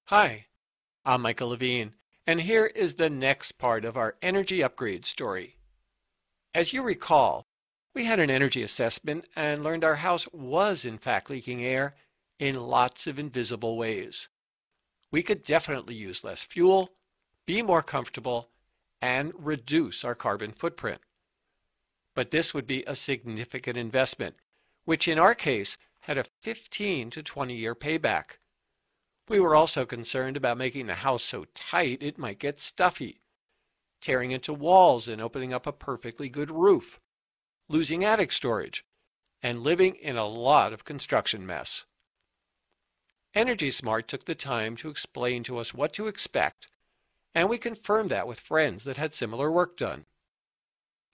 Hi, I'm Michael Levine, and here is the next part of our energy upgrade story. As you recall, we had an energy assessment and learned our house was in fact leaking air in lots of invisible ways. We could definitely use less fuel, be more comfortable, and reduce our carbon footprint. But this would be a significant investment, which in our case had a 15 to 20-year payback. We were also concerned about making the house so tight it might get stuffy, tearing into walls and opening up a perfectly good roof, losing attic storage, and living in a lot of construction mess. Energy Smart took the time to explain to us what to expect, and we confirmed that with friends that had similar work done.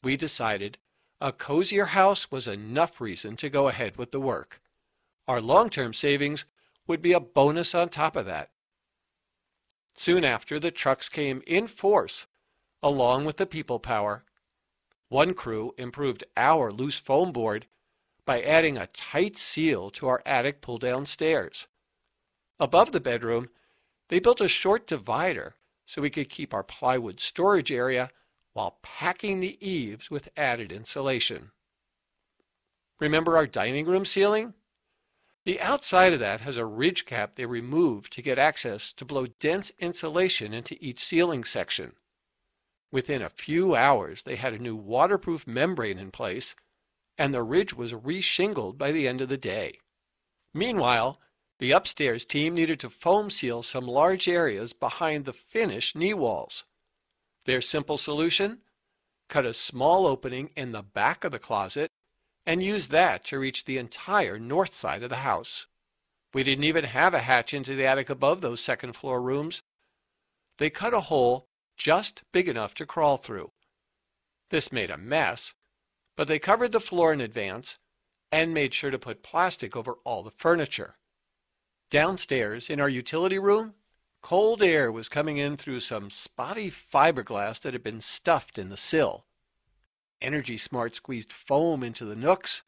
We decided a cozier house was enough reason to go ahead with the work. Our long-term savings would be a bonus on top of that. Soon after, the trucks came in force, along with the people power. One crew improved our loose foam board by adding a tight seal to our attic pull-down stairs. Above the bedroom, they built a short divider so we could keep our plywood storage area while packing the eaves with added insulation. Remember our dining room ceiling? The outside of that has a ridge cap they removed to get access to blow dense insulation into each ceiling section. Within a few hours, they had a new waterproof membrane in place, and the ridge was re-shingled by the end of the day. Meanwhile, the upstairs team needed to foam seal some large areas behind the finished knee walls. Their simple solution? Cut a small opening in the back of the closet and use that to reach the entire north side of the house. We didn't even have a hatch into the attic above those second-floor rooms. They cut a hole just big enough to crawl through. This made a mess, but they covered the floor in advance and made sure to put plastic over all the furniture. Downstairs, in our utility room, cold air was coming in through some spotty fiberglass that had been stuffed in the sill. Energy Smart squeezed foam into the nooks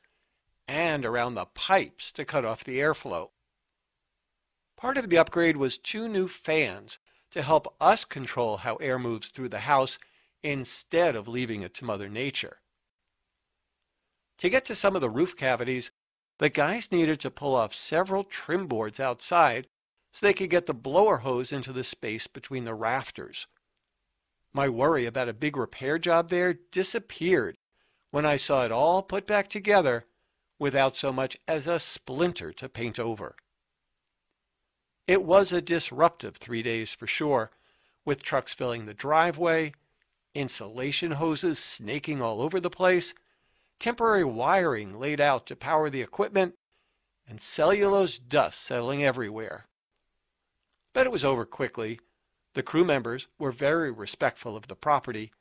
and around the pipes to cut off the airflow. Part of the upgrade was 2 new fans to help us control how air moves through the house instead of leaving it to Mother Nature. To get to some of the roof cavities, the guys needed to pull off several trim boards outside so they could get the blower hose into the space between the rafters. My worry about a big repair job there disappeared when I saw it all put back together without so much as a splinter to paint over. It was a disruptive 3 days for sure, with trucks filling the driveway, insulation hoses snaking all over the place, temporary wiring laid out to power the equipment, and cellulose dust settling everywhere. But it was over quickly. The crew members were very respectful of the property,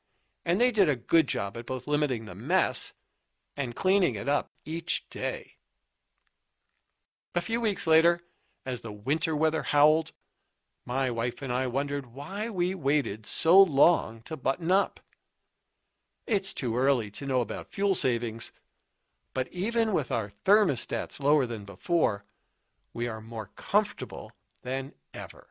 and they did a good job at both limiting the mess and cleaning it up each day. A few weeks later, as the winter weather howled, my wife and I wondered why we waited so long to button up. It's too early to know about fuel savings, but even with our thermostats lower than before, we are more comfortable than ever.